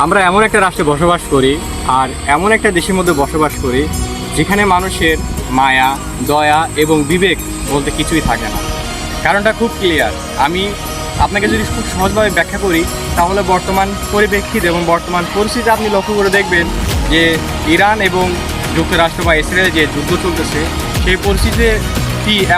আমরা এমন একটা রাষ্ট্রে বসবাস করি আর এমন একটা দেশের মধ্যে বসবাস করি যেখানে মানুষের মায়া, দয়া এবং বিবেক বলতে কিছুই থাকে না। কারণটা খুব ক্লিয়ার। আমি আপনাকে যদি খুব সহজভাবে ব্যাখ্যা করি তাহলে বর্তমান পরিপ্রেক্ষিতে এবং বর্তমান পরিস্থিতি আপনি লক্ষ্য করে দেখবেন যে ইরান এবং যুক্তরাষ্ট্র বা ইসরায়েলে যে যুদ্ধ চলতেছে সেই পরিস্থিতিতে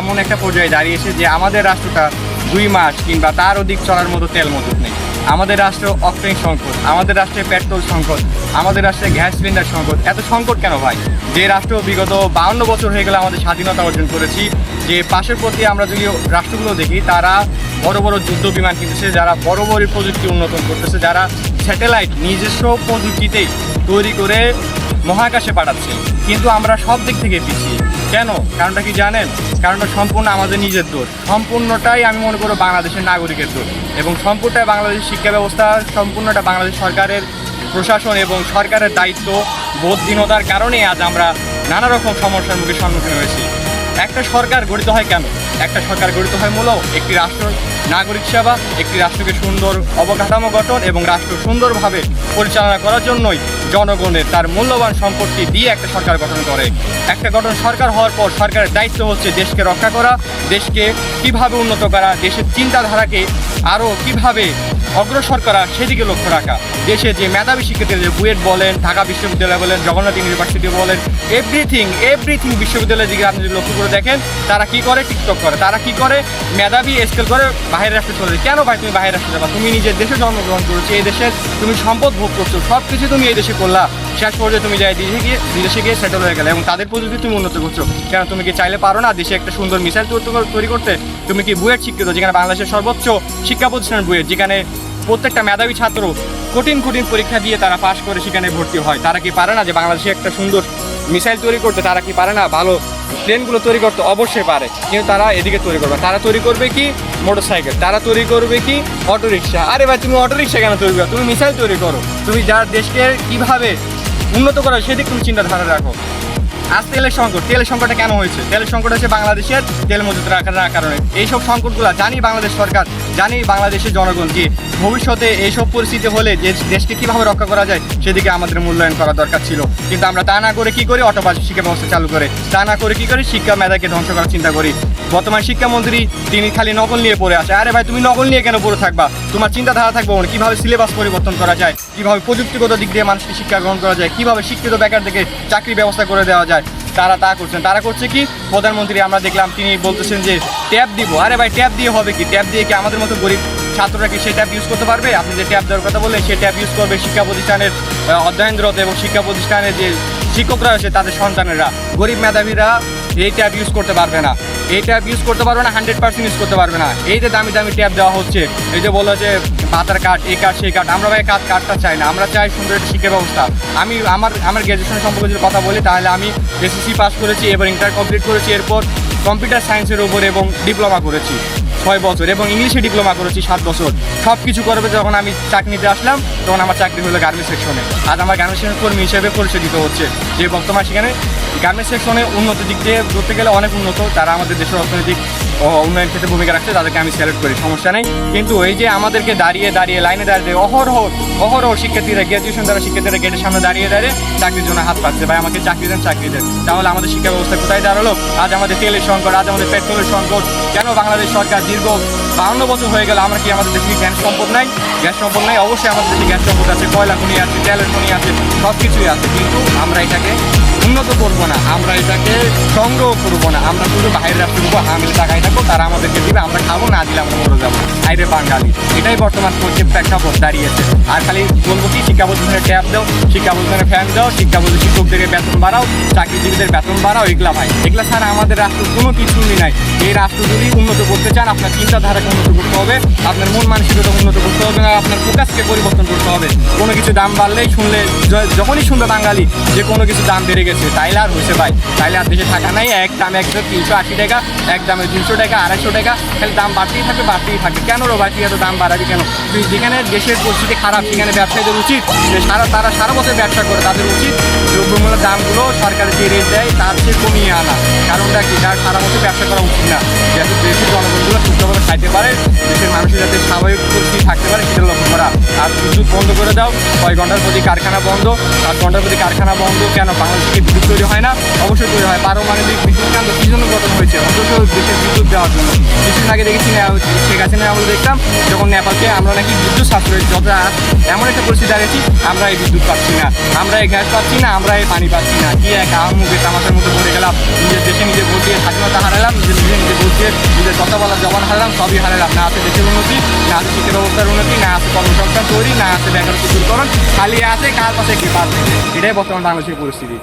এমন একটা পর্যায়ে দাঁড়িয়েছে যে আমাদের রাষ্ট্রটা 2 মাস কিংবা তার অধিক চলার মতো তেল মজুত নেই। আমাদের রাষ্ট্রে অক্টেন সংকট, আমাদের রাষ্ট্রে পেট্রোল সংকট, আমাদের রাষ্ট্রে গ্যাস সিলিন্ডার সংকট। এত সংকট কেন ভাই? যে রাষ্ট্র বিগত 52 বছর হয়ে গেলে আমাদের স্বাধীনতা অর্জন করেছি, যে পাশের প্রতি আমরা যদি রাষ্ট্রগুলো দেখি তারা বড় বড় যুদ্ধ বিমান কিনতেছে, যারা বড় বড় প্রযুক্তি উন্নতন করতেছে, যারা স্যাটেলাইট নিজস্ব প্রযুক্তিতেই তৈরি করে মহাকাশে পাঠাচ্ছে, কিন্তু আমরা সব দিক থেকে পিছিয়ে কেন? কারণটা কি জানেন? কারণটা সম্পূর্ণ আমাদের নিজের দোষ। সম্পূর্ণটাই আমি মনে করব বাংলাদেশের নাগরিকের দোষ, এবং সম্পূর্ণটাই বাংলাদেশের শিক্ষা ব্যবস্থা, সম্পূর্ণটা বাংলাদেশ সরকারের প্রশাসন এবং সরকারের দায়িত্ব বোধহীনতার কারণেই আজ আমরা নানা রকম সমস্যার মুখে সম্মুখীন হয়েছি। একটা সরকার গঠিত হয় কেন? একটা সরকার গঠিত হয় মূলত একটি রাষ্ট্র নাগরিক সেবা, একটি রাষ্ট্রকে সুন্দর অবকাঠামো গঠন এবং রাষ্ট্র সুন্দরভাবে পরিচালনা করার জন্যই জনগণের তার মূল্যবান সম্পত্তি দিয়ে একটা সরকার গঠন করে। একটা সরকার হওয়ার পর সরকারের দায়িত্ব হচ্ছে দেশকে রক্ষা করা, দেশকে কিভাবে উন্নত করা, দেশের চিন্তাধারাকে আরও কিভাবে অগ্রসর করা সেদিকে লক্ষ্য রাখা। দেশে যে মেধাবী শিক্ষার্থীরা, বুয়েট বলেন, ঢাকা বিশ্ববিদ্যালয় বলেন, জগন্নাথ ইউনিভার্সিটি বলেন, এভরিথিং বিশ্ববিদ্যালয়ের দিকে আপনি যদি লক্ষ্য করে দেখেন তারা কি করে? টিকটক করে। তারা কি করে? মেধাবী স্কেল করে বাইরের রাষ্ট্রে চলে যায়। কেন ভাই তুমি বাইরের রাষ্ট্রে যাবা? তুমি নিজের দেশে জন্মগ্রহণ করেছো, এই দেশের তুমি সম্পদ ভোগ করছো, সব কিছু তুমি এই দেশে করলা, শেষ পর্যায়ে তুমি যাই বিদেশে গিয়ে সেটেল হয়ে গেলে এবং তাদের প্রযুক্তি তুমি উন্নত করছো। কেন তুমি কি চাইলে পারো না দেশে একটা সুন্দর মিসাইল তৈরি করতে? তুমি কি বুয়েট শিক্ষিত, যেখানে বাংলাদেশের সর্বোচ্চ শিক্ষা প্রতিষ্ঠান বুয়েট, যেখানে প্রত্যেকটা মেধাবী ছাত্র কঠিন পরীক্ষা দিয়ে তারা পাশ করে সেখানে ভর্তি হয়, তারা কি পারে না যে বাংলাদেশে একটা সুন্দর মিসাইল তৈরি করতে? তারা কি পারে না ভালো প্লেনগুলো তৈরি করতে? অবশ্যই পারে, কিন্তু তারা এদিকে তৈরি করবে। তারা তৈরি করবে কি? মোটরসাইকেল। তারা তৈরি করবে কি? অটোরিকশা। আরে ভাই তুমি অটোরিকশা কেন তৈরি করো? তুমি মিসাইল তৈরি করো। তুমি যার দেশকে কিভাবে উন্নত করা সেদিকে তুমি চিন্তাধারা রাখো। আজ তেলের সংকটটা কেন হয়েছে? তেলের সংকট হচ্ছে বাংলাদেশের তেল মজুত রাখার কারণে। এইসব সংকটগুলো জানি বাংলাদেশ সরকার, জানি বাংলাদেশের জনগণ যে ভবিষ্যতে এইসব পরিস্থিতি হলে যে দেশকে কীভাবে রক্ষা করা যায় সেদিকে আমাদের মূল্যায়ন করা দরকার ছিল, কিন্তু আমরা তা না করে কী করি? অটোপাস শিক্ষা ব্যবস্থা চালু করে। তা না করে কী করি? শিক্ষা মেধাকে ধ্বংস করার চিন্তা করি। বর্তমান শিক্ষামন্ত্রী তিনি খালি নকল নিয়ে পড়ে আসে। আরে ভাই তুমি নকল নিয়ে কেন পড়ে থাকবা? তোমার চিন্তাধারা থাকবো কীভাবে সিলেবাস পরিবর্তন করা যায়, কীভাবে প্রযুক্তিগত দিক দিয়ে মানুষকে শিক্ষা গ্রহণ করা যায়, কীভাবে শিক্ষিত বেকারদেরকে চাকরি ব্যবস্থা করে দেওয়া যায়। তারা তা করছেন। তারা করছে কি? প্রধানমন্ত্রী আমরা দেখলাম তিনি বলতেছেন যে ট্যাব দিব। আরে ভাই ট্যাব দিয়ে হবে কি? ট্যাব দিয়ে কি আমাদের মতো গরিব ছাত্ররা কি সেই ট্যাব ইউজ করতে পারবে? আপনি যে ট্যাব দেওয়ার কথা বললেন সেই ট্যাব ইউজ করবে শিক্ষা প্রতিষ্ঠানের অধ্যয়নরত এবং শিক্ষা প্রতিষ্ঠানের যে শিক্ষকরা আছে তাদের সন্তানেরা। গরিব মেধাবীরা এই ট্যাব ইউজ করতে পারবে না। এই ট্যাব ইউজ করতে পারবে না, 100% ইউজ করতে পারবে না। এই যে দামি ট্যাব দেওয়া হচ্ছে, এই যে বললো যে ভাতার কার্ড, এই কার্ড সেই কার্ড, আমরা ভাই কার্ডটা চাই না। আমরা চাই সুন্দর একটা শিক্ষা ব্যবস্থা। আমি আমার গ্র্যাজুয়েশন সম্পর্কে যদি কথা বলি তাহলে আমি এসএসসি পাস করেছি, এবার ইন্টার কমপ্লিট করেছি, এরপর কম্পিউটার সায়েন্সের উপর এবং ডিপ্লোমা করেছি 6 বছর এবং ইংলিশে ডিপ্লোমা করেছি 7 বছর। সব কিছু করবে যখন আমি চাকরি নিতে আসলাম তখন আমার চাকরি হলো গার্মেন্টস সেকশনে। আজ আমার গার্মেন্টস সেকশন কর্মী হিসেবে পরিচয় দিতে হচ্ছে, যে বর্তমান সেখানে গার্মেন্টস সেকশনে উন্নত দিক দিয়ে ধরতে গেলে অনেক উন্নত। তারা আমাদের দেশের অর্থনৈতিক উন্নয়ন ক্ষেত্রে ভূমিকা রাখছে, তাদেরকে আমি সিলেক্ট করি, সমস্যা নেই। কিন্তু এই যে আমাদেরকে দাঁড়িয়ে লাইনে দাঁড়িয়ে অহরহ শিক্ষার্থীরা, গ্র্যাজুয়েশন দ্বারা শিক্ষার্থীরা গেটের সামনে দাঁড়িয়ে চাকরির জন্য হাত পাচ্ছে। ভাই আমাকে চাকরি দেন। তাহলে আমাদের শিক্ষা ব্যবস্থা কোথায় দাঁড়ালো? আজ আমাদের তেলের সংকট, আজ আমাদের পেট্রোলের সংকট। কেন বাংলাদেশ সরকার দীর্ঘ 52 বছর হয়ে গেল আমরা কি আমাদের দেশে গ্যাস সম্পদ নাই? অবশ্যই আমাদের দেশে গ্যাস সম্পদ আছে, কয়লা খনি আছে, তেলের খনি আছে, সব কিছুই আছে, কিন্তু আমরা এটাকে উন্নত করবো না, আমরা এটাকে সংগ্রহ করবো না। আমরা শুধু বাইরের রাষ্ট্রের উপর হামিলে টাকায় থাকবো, তারা আমাদেরকে দিবে, আমরা খাবো, না দিলে আমরা মরে যাবো। আইরে বাঙালি, এটাই বর্তমান প্রেক্ষাপট দাঁড়িয়েছে। আর খালি বলবো কি, শিক্ষা প্রতিষ্ঠানে ট্যাব দাও, শিক্ষা প্রতিষ্ঠানে ফ্যান দাও, শিক্ষকদের বেতন বাড়াও, চাকরিজীবীদের বেতন বাড়াও, এগুলা ভাই, এগুলা ছাড়া আমাদের রাষ্ট্র কোনো কিছুই নাই। এই রাষ্ট্র যদি উন্নত করতে চান আপনার চিন্তাধারাকে উন্নত করতে হবে, আপনার মন মানসিকতা উন্নত করতে হবে, আপনার ফোকাসকে পরিবর্তন করতে হবে। কোনো কিছু দাম বাড়লেই যখনই শুনবে বাঙালি যে কোনো কিছু দাম বেড়ে গেছে, হয়েছে, তাইলে আর হয়েছে ভাই, তাইলে আর দেশে থাকা নাই। এক দামে একদম 380 টাকা, এক দামে 200 টাকা, 250 টাকা, খালি দাম বাড়তেই থাকবে বাড়তেই থাকবে। কেন রে ভাই তুই এত দাম বাড়াবি কেন? তুই যেখানে দেশের পরিস্থিতি খারাপ সেখানে ব্যবসায়ীদের উচিত যে তারা সারা বছর ব্যবসা করে, তাদের উচিত দ্রব্যমূল্যের দামগুলো সরকার যে রেট দেয় তার চেয়ে কমিয়ে আনা। কারণটা কি, তার সারা বছর ব্যবসা করা উচিত না, যাতে দেশের জনগণগুলো সুস্থভাবে খাইতে পারে, দেশের মানুষের যাতে স্বাভাবিক পরিস্থিতি থাকতে পারে সেটা লক্ষ্য করা। আর বিদ্যুৎ বন্ধ করে দাও, 6 ঘন্টার প্রতি কারখানা বন্ধ, 7 ঘন্টার প্রতি কারখানা বন্ধ। কেন বাংলাদেশ থেকে বিদ্যুৎ তৈরি হয় না? অবশ্যই তৈরি হয়। পারমাণবিক বিদ্যুৎ কেন্দ্র কী জন্য গঠন হয়েছে? অথচ দেশের বিদ্যুৎ দেওয়ার জন্য। কিছুদিন আগে দেখেছি শেখ হাসিনা আমরা দেখতাম যখন নেপালকে আমরা নাকি বিদ্যুৎ সাশ্রয়, যত এমন একটা পরিস্থিতি দাঁড়িয়েছি আমরা এই বিদ্যুৎ পাচ্ছি না, আমরা এই গ্যাস পাচ্ছি না, আমরা এই পানি পাচ্ছি না। কি এক মুখে তামাশার মধ্যে পড়ে গেলাম, নিজের দেশে নিজে ভোট দিয়ে স্বাধীনতা হারালাম, নিজে ভোট দিয়ে নিজের কথা বলার জবান হারালাম, সবই হারালাম। না আছে দেশের উন্নতি, না আছে শিক্ষা ব্যবস্থার উন্নতি, না আছে কর্মসংস্থান তৈরি, না আছে বেকারত্ব দূরকরণ, খালি আছে কার পাশে কে পার থেকে। এটাই বর্তমান বাংলাদেশের পরিস্থিতি।